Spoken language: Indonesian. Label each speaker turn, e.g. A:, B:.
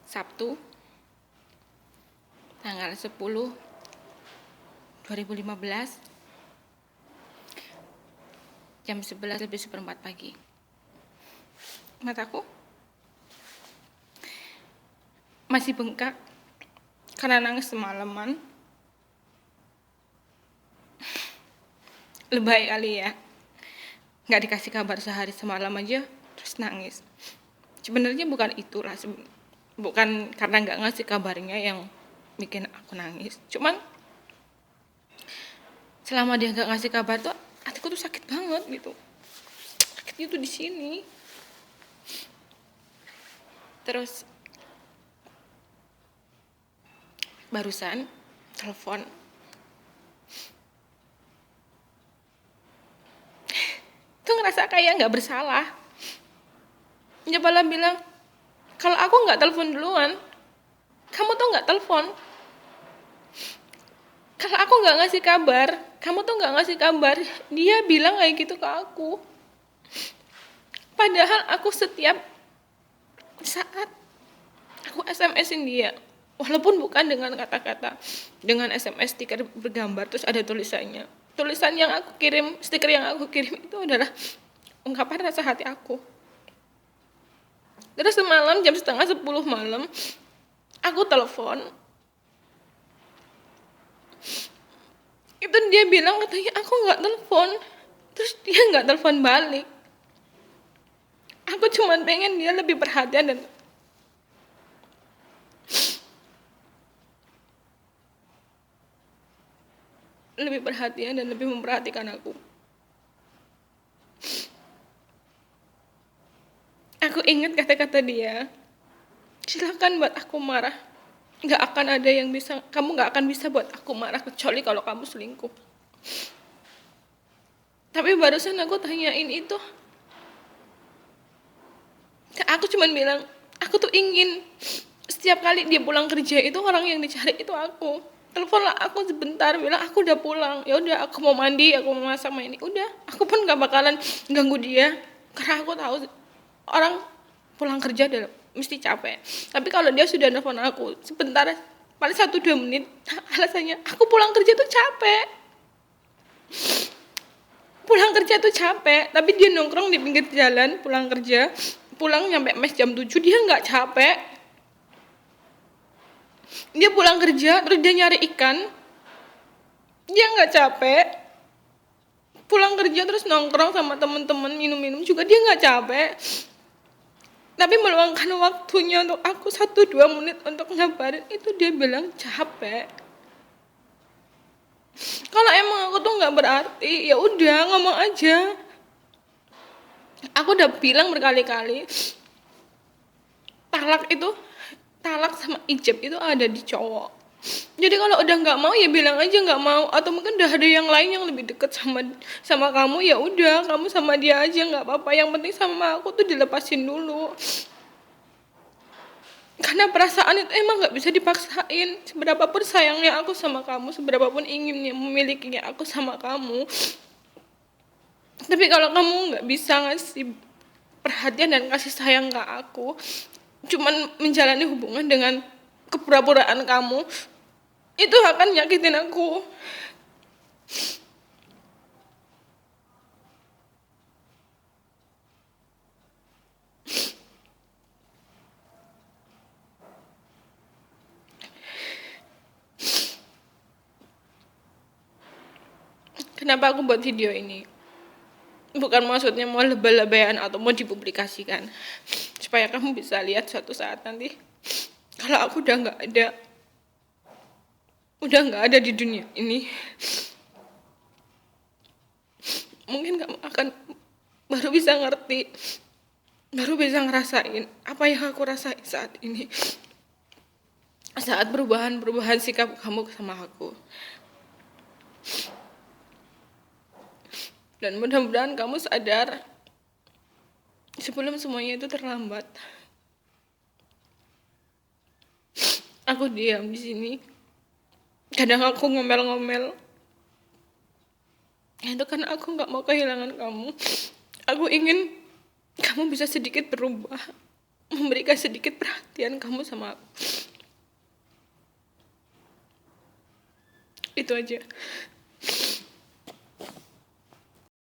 A: Sabtu tanggal 10 2015 jam 11:04 pagi. Mataku masih bengkak karena nangis semalaman. Lebay kali ya, nggak dikasih kabar sehari semalam aja terus nangis. Sebenarnya bukan itulah, bukan karena nggak ngasih kabarnya yang bikin aku nangis. Cuman selama dia nggak ngasih kabar tuh hatiku tuh sakit banget gitu. Sakitnya tuh di sini. Terus barusan telepon tuh ngerasa kayak nggak bersalah. Dia malah bilang, kalau aku nggak telepon duluan, kamu tuh nggak telepon. Kalau aku nggak ngasih kabar, kamu tuh nggak ngasih kabar. Dia bilang kayak gitu ke aku. Padahal aku setiap saat aku SMS-in dia, walaupun bukan dengan kata-kata, dengan SMS stiker bergambar terus ada tulisannya. Tulisan yang aku kirim, stiker yang aku kirim itu adalah ungkapan rasa hati aku. Terus semalam jam 9:30 malam aku telepon. Itu dia bilang katanya aku nggak telepon. Terus dia nggak telepon balik. Aku cuma pengen dia lebih perhatian dan lebih memperhatikan aku. Aku ingat kata-kata dia, silakan buat aku marah. Kamu nggak akan bisa buat aku marah kecuali kalau kamu selingkuh. Tapi barusan aku tanyain itu, aku cuma bilang, aku tuh ingin setiap kali dia pulang kerja itu orang yang dicari itu aku. Teleponlah aku sebentar, bilang aku udah pulang. Ya udah, aku mau mandi, aku mau masak ini. Udah, aku pun gak bakalan ganggu dia karena aku tahu orang pulang kerja mesti capek. Tapi kalau dia sudah nelfon aku sebentar, paling 1-2 menit, alasannya aku pulang kerja tuh capek. Pulang kerja tuh capek, tapi dia nongkrong di pinggir jalan pulang kerja, pulang nyampe mes jam 7, dia nggak capek. Dia pulang kerja terus dia nyari ikan, dia nggak capek. Pulang kerja terus nongkrong sama teman-teman minum-minum juga dia nggak capek. Tapi meluangkan waktunya untuk aku 1-2 menit untuk ngabarin itu dia bilang capek. Kalau emang aku tuh nggak berarti, ya udah ngomong aja. Aku udah bilang berkali-kali, talak sama ijab itu ada di cowok. Jadi kalau udah nggak mau ya bilang aja nggak mau, atau mungkin udah ada yang lain yang lebih deket sama kamu, ya udah kamu sama dia aja nggak apa-apa. Yang penting sama aku tuh dilepasin dulu. Karena perasaan itu emang gak bisa dipaksain. Seberapapun sayangnya aku sama kamu, seberapapun inginnya memilikinya aku sama kamu, tapi kalau kamu gak bisa ngasih perhatian dan kasih sayang ke aku, cuman menjalani hubungan dengan kepura-puraan kamu, itu akan nyakitin aku. Kenapa aku buat video ini? Bukan maksudnya mau lebay-lebayan atau mau dipublikasikan, supaya kamu bisa lihat suatu saat nanti kalau aku udah nggak ada di dunia ini, mungkin kamu akan baru bisa ngerti, baru bisa ngerasain apa yang aku rasain saat ini, saat perubahan sikap kamu sama aku. Dan mudah-mudahan kamu sadar sebelum semuanya itu terlambat. Aku diam di sini. Kadang aku ngomel-ngomel. Itu karena aku nggak mau kehilangan kamu. Aku ingin kamu bisa sedikit berubah. memberikan sedikit perhatian kamu sama aku. Itu aja.